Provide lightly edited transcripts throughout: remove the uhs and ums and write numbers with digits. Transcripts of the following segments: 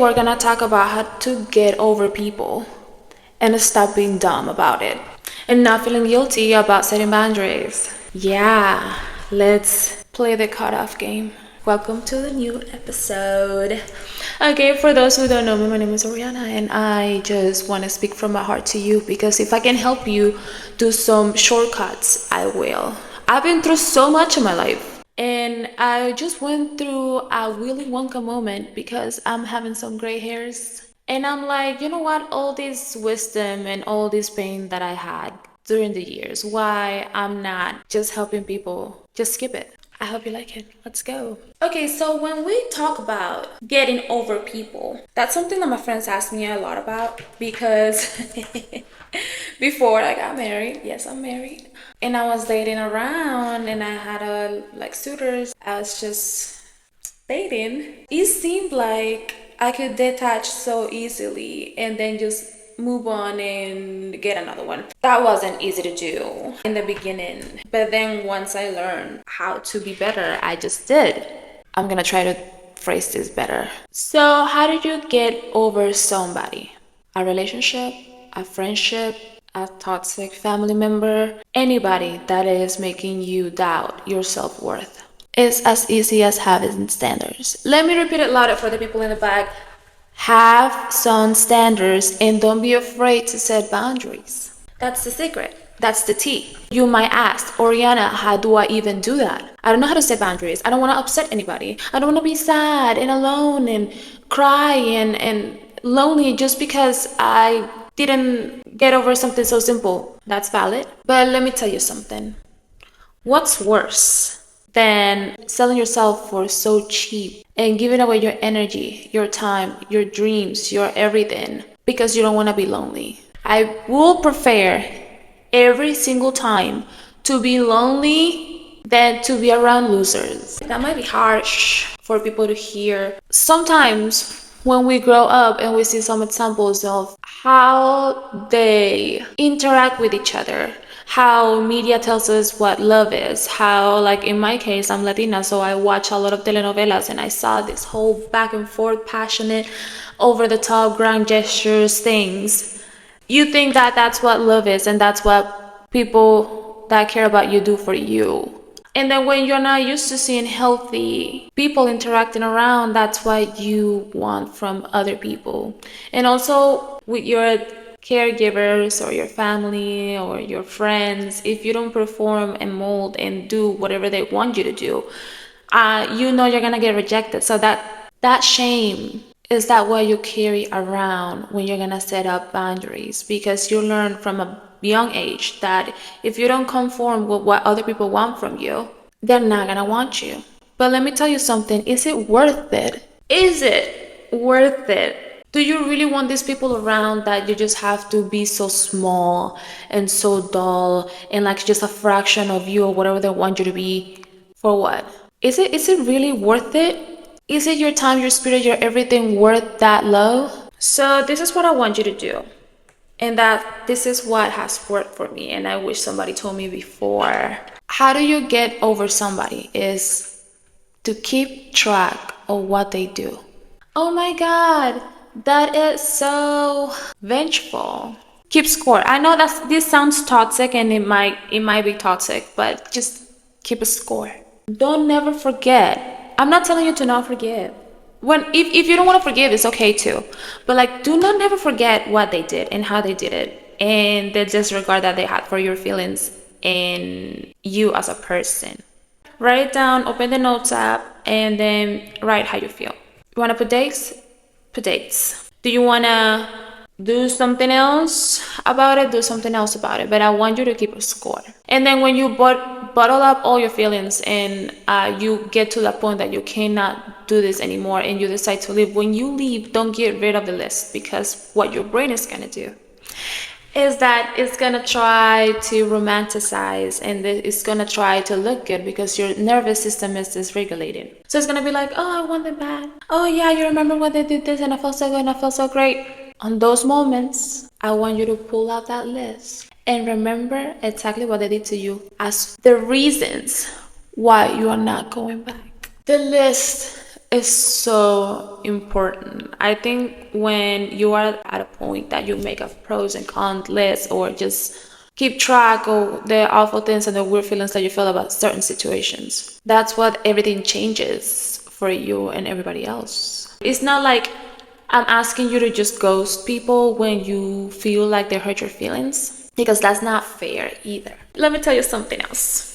We're gonna talk about how to get over people and stop being dumb about it and not feeling guilty about setting boundaries. Yeah, let's play the cutoff game. Welcome to the new episode. Okay, for those who don't know me, my name is Oriana, and I just want to speak from my heart to you because if I can help you do some shortcuts, I will. I've been through so much in my life. And I just went through a Willy Wonka moment because I'm having some gray hairs. And I'm like, you know what? All this wisdom and all this pain that I had during the years, why I'm not just helping people, just skip it. I hope you like it. Let's go. Okay, so when we talk about getting over people, that's something that my friends ask me a lot about because before I got married, yes, I'm married, and I was dating around and I had suitors. I was just dating. It seemed like I could detach so easily and then just move on and get another one. That wasn't easy to do in the beginning. But then once I learned how to be better, I just did. I'm gonna try to phrase this better. So, how did you get over somebody? A relationship, a friendship, a toxic family member, anybody that is making you doubt your self-worth. It's as easy as having standards. Let me repeat it louder for the people in the back. Have some standards and don't be afraid to set boundaries. That's the secret. That's the tea. You might ask, Oriana, how do I even do that? I don't know how to set boundaries. I don't want to upset anybody. I don't want to be sad and alone and cry and lonely just because I didn't get over something so simple. That's valid. But let me tell you something. What's worse than selling yourself for so cheap and giving away your energy, your time, your dreams, your everything because you don't want to be lonely? I will prefer every single time to be lonely than to be around losers. That might be harsh for people to hear. Sometimes when we grow up and we see some examples of how they interact with each other, how media tells us what love is, how, like in my case, I'm Latina, so I watch a lot of telenovelas and I saw this whole back and forth, passionate, over the top, grand gestures, things. You think that that's what love is and that's what people that care about you do for you. And then when you're not used to seeing healthy people interacting around, that's what you want from other people. And also with your caregivers or your family or your friends, if you don't perform and mold and do whatever they want you to do, you know you're gonna get rejected. So that shame is that what you carry around when you're gonna set up boundaries, because you learn from a young age that if you don't conform with what other people want from you, they're not gonna want you. But let me tell you something, is it worth it? Is it worth it? Do you really want these people around that you just have to be so small and so dull and like just a fraction of you or whatever they want you to be? For what? Is it really worth it? Is it your time, your spirit, your everything worth that low? So this is what I want you to do. And that this is what has worked for me, and I wish somebody told me before. How do you get over somebody is to keep track of what they do. Oh my God, that is so vengeful. Keep score. I know that this sounds toxic and it might be toxic, but just keep a score. Don't never forget. I'm not telling you to not forgive. If you don't want to forgive, it's okay too. But like, do not never forget what they did and how they did it and the disregard that they had for your feelings and you as a person. Write it down, open the notes app, and then write how you feel. You want to put dates? Put dates. Do you want to do something else about it? Do something else about it. But I want you to keep a score. And then when you bottle up all your feelings and you get to that point that you cannot do this anymore and you decide to leave, when you leave, don't get rid of the list, because what your brain is going to do is that it's gonna try to romanticize and it's gonna try to look good because your nervous system is dysregulated. So it's gonna be like, oh, I want them back. Oh yeah, you remember when they did this and I felt so good and I felt so great. On those moments, I want you to pull out that list and remember exactly what they did to you as the reasons why you are not going back. The list is so important. I think when you are at a point that you make a pros and cons list, or just keep track of the awful things and the weird feelings that you feel about certain situations, that's what everything changes for you and everybody else. It's not like I'm asking you to just ghost people when you feel like they hurt your feelings, because that's not fair either. Let me tell you something else.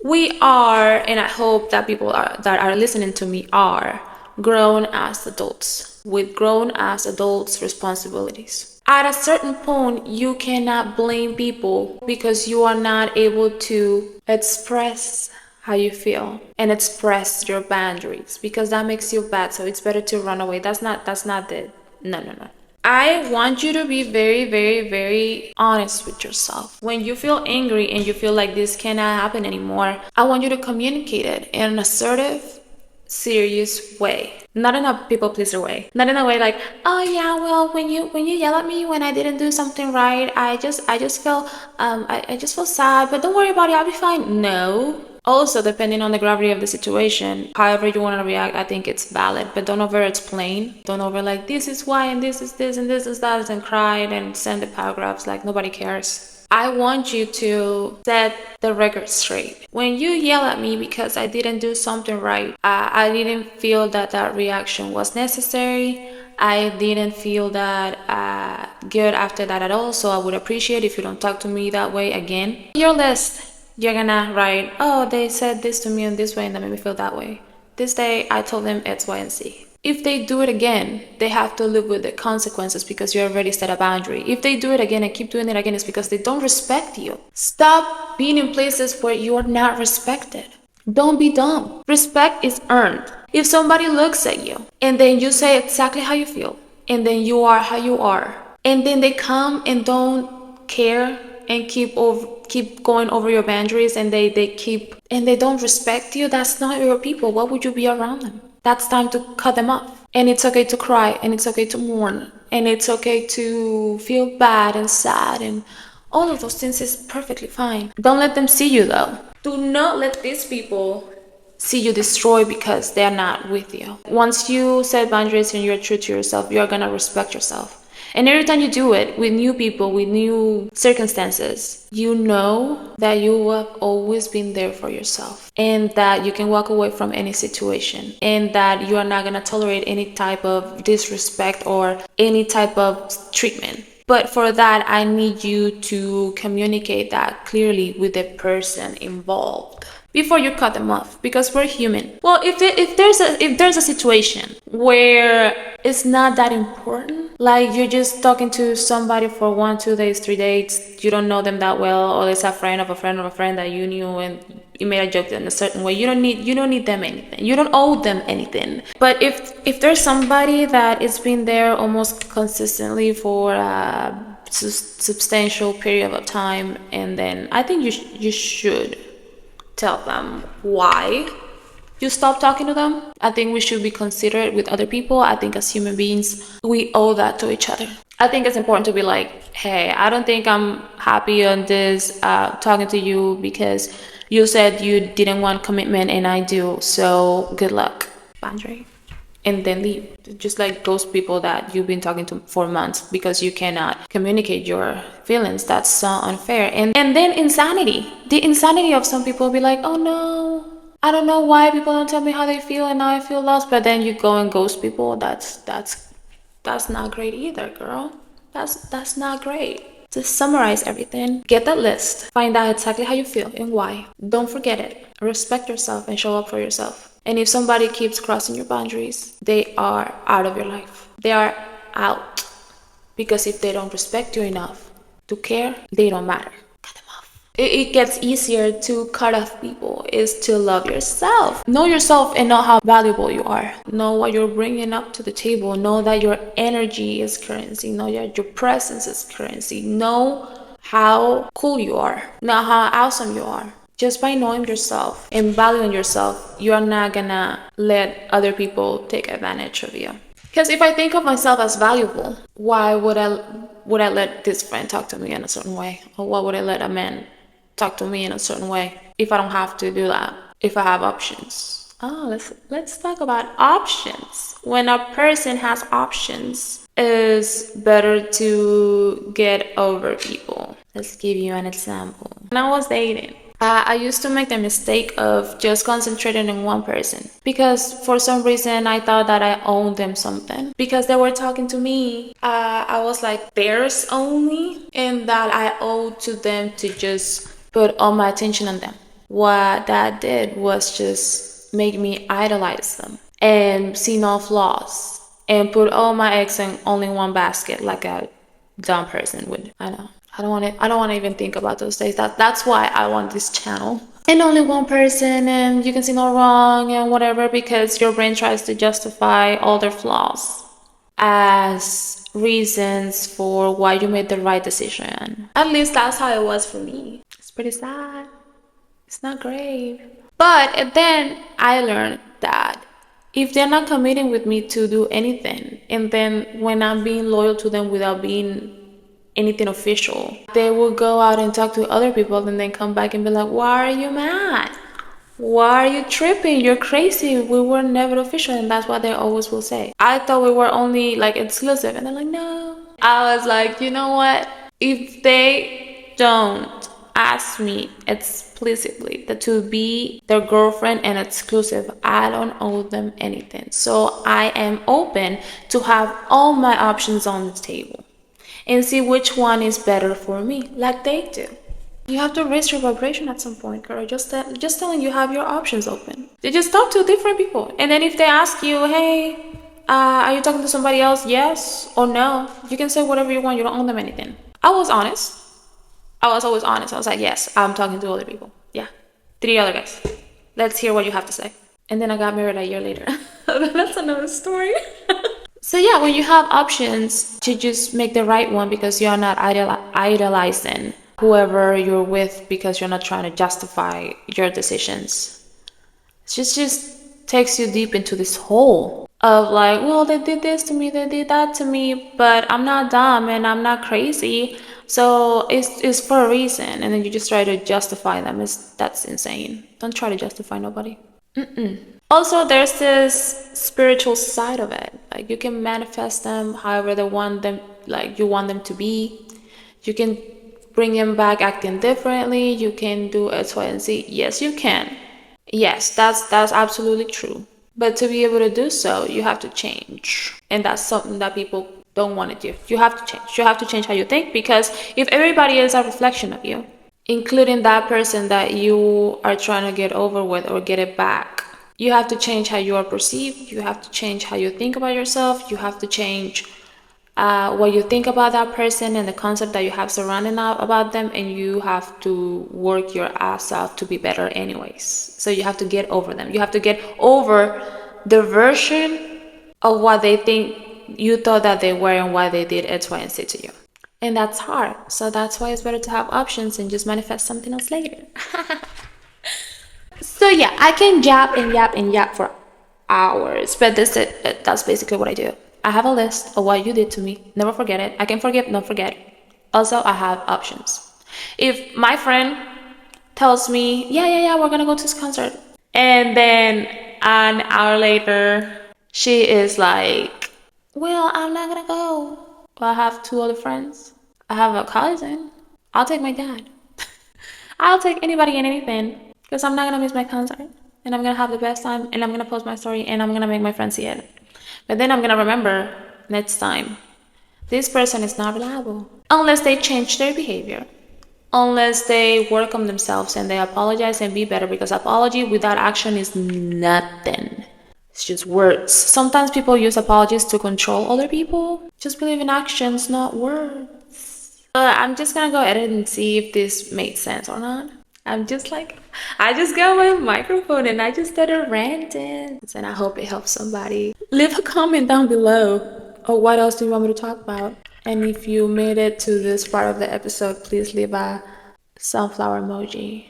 We are, and I hope that people that are listening to me are grown as adults with grown as adults responsibilities. At a certain point, you cannot blame people because you are not able to express how you feel and express your boundaries, because that makes you bad. So it's better to run away. That's not the no. I want you to be very, very, very honest with yourself. When you feel angry and you feel like this cannot happen anymore, I want you to communicate it in an assertive, serious way. Not in a people pleaser way. Not in a way like, oh yeah, well, when you yell at me when I didn't do something right, I just felt I just feel sad, but don't worry about it, I'll be fine. No. Also, depending on the gravity of the situation, however you want to react, I think it's valid. But don't over explain. Don't over like, this is why, and this is this, and this is that, and cry and send the paragraphs like nobody cares. I want you to set the record straight. When you yell at me because I didn't do something right, I didn't feel that reaction was necessary. I didn't feel that good after that at all. So I would appreciate if you don't talk to me that way again. Your list. You're gonna write, oh, they said this to me in this way and that made me feel that way. This day I told them X, Y, and Z. If they do it again, they have to live with the consequences because you already set a boundary. If they do it again and keep doing it again, it's because they don't respect you. Stop being in places where you are not respected. Don't be dumb. Respect is earned. If somebody looks at you and then you say exactly how you feel, and then you are how you are, and then they come and don't care and keep going over your boundaries, and they don't respect you, that's not your people. Why would you be around them? That's time to cut them off. And it's okay to cry, and it's okay to mourn, and it's okay to feel bad and sad, and all of those things is perfectly fine. Don't let them see you though. Do not let these people see you destroy because they're not with you. Once you set boundaries and you're true to yourself, you're gonna respect yourself. And every time you do it with new people, with new circumstances, you know that you have always been there for yourself, and that you can walk away from any situation, and that you are not going to tolerate any type of disrespect or any type of treatment. But for that, I need you to communicate that clearly with the person involved before you cut them off, because we're human. Well, if there's a situation where it's not that important, like you're just talking to somebody for 1, 2 days, 3 dates, you don't know them that well, or it's a friend of a friend of a friend that you knew and you made a joke in a certain way, you don't need them anything. You don't owe them anything. But if there's somebody that is been there almost consistently for a substantial period of time, and then I think you should tell them why you stop talking to them. I think we should be considerate with other people. I think as human beings, we owe that to each other. I think it's important to be like, hey, I don't think I'm happy on this talking to you because you said you didn't want commitment and I do, so good luck. Boundary. And then leave. Just like those people that you've been talking to for months because you cannot communicate your feelings. That's so unfair. And then insanity. The insanity of some people will be like, oh no, I don't know why people don't tell me how they feel and now I feel lost. But then you go and ghost people. That's not great either, girl. That's not great. To summarize everything, get that list. Find out exactly how you feel and why. Don't forget it. Respect yourself and show up for yourself. And if somebody keeps crossing your boundaries, they are out of your life. They are out. Because if they don't respect you enough to care, they don't matter. Cut them off. It gets easier to cut off people is to love yourself. Know yourself and know how valuable you are. Know what you're bringing up to the table. Know that your energy is currency. Know that your presence is currency. Know how cool you are. Know how awesome you are. Just by knowing yourself and valuing yourself, you are not gonna let other people take advantage of you. Because if I think of myself as valuable, why would I let this friend talk to me in a certain way? Or why would I let a man talk to me in a certain way if I don't have to do that? If I have options. Let's talk about options. When a person has options, it's better to get over people. Let's give you an example. When I was dating, I used to make the mistake of just concentrating on one person because for some reason I thought that I owned them something because they were talking to me. I was like theirs only, and that I owed to them to just put all my attention on them. What that did was just make me idolize them and see no flaws and put all my eggs in only one basket like a dumb person would. I know. I don't want to even think about those days. That's why I want this channel. And only one person, and you can see no wrong and whatever, because your brain tries to justify all their flaws as reasons for why you made the right decision. At least that's how it was for me. It's pretty sad. It's not great. But then I learned that if they're not committing with me to do anything, and then when I'm being loyal to them without being anything official, they will go out and talk to other people and then come back and be like, why are you mad? Why are you tripping? You're crazy. We were never official. And that's what they always will say. I thought we were only like exclusive. And they're like, no. I was like, you know what? If they don't ask me explicitly that to be their girlfriend and exclusive, I don't owe them anything. So I am open to have all my options on the table and see which one is better for me, like they do. You have to raise your vibration at some point, girl. Just telling you have your options open. You just talk to different people, and then if they ask you, hey, are you talking to somebody else? Yes or no. You can say whatever you want. You don't owe them anything. I was honest. I was always honest. I was like, yes, I'm talking to other people. Yeah, 3 other guys. Let's hear what you have to say. And then I got married a year later. That's another story. So yeah, when you have options, to just make the right one because you're not idolizing whoever you're with because you're not trying to justify your decisions. It just takes you deep into this hole of like, well, they did this to me, they did that to me, but I'm not dumb and I'm not crazy, so it's for a reason. And then you just try to justify them. That's insane. Don't try to justify nobody. Also, there's this spiritual side of it. Like, you can manifest them however they want them, like you want them to be. You can bring them back acting differently. You can do X, Y, and Z. Yes, you can. Yes, that's absolutely true. But to be able to do so, you have to change. And that's something that people don't want to do. You have to change. You have to change how you think, because if everybody is a reflection of you, including that person that you are trying to get over with or get it back, you have to change how you are perceived. You have to change how you think about yourself. You have to change what you think about that person and the concept that you have surrounding about them, and you have to work your ass off to be better anyways. So you have to get over them. You have to get over the version of what they think you thought that they were and why they did X, Y, and Z to you. And that's hard. So that's why it's better to have options and just manifest something else later. So yeah, I can yap for hours, but that's basically what I do. I have a list of what you did to me. Never forget it. I can forgive, not forget. Also, I have options. If my friend tells me, yeah, we're gonna go to this concert, and then an hour later, she is like, well, I'm not gonna go. Well, I have 2 other friends. I have a cousin. I'll take my dad. I'll take anybody and anything, because I'm not gonna miss my concert, and I'm gonna have the best time, and I'm gonna post my story, and I'm gonna make my friends see it. But then I'm gonna remember next time, this person is not reliable unless they change their behavior, unless they work on themselves and they apologize and be better, because apology without action is nothing. It's just words. Sometimes people use apologies to control other people. Just believe in actions, not words. I'm just gonna go edit and see if this made sense or not. I just got my microphone and I just started ranting. And I hope it helps somebody. Leave a comment down below. Or what else do you want me to talk about? And if you made it to this part of the episode, please leave a sunflower emoji.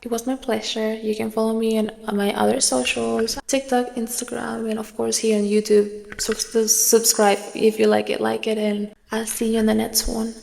It was my pleasure. You can follow me on my other socials, TikTok, Instagram, and of course here on YouTube. Subscribe if you like it, and I'll see you in the next one.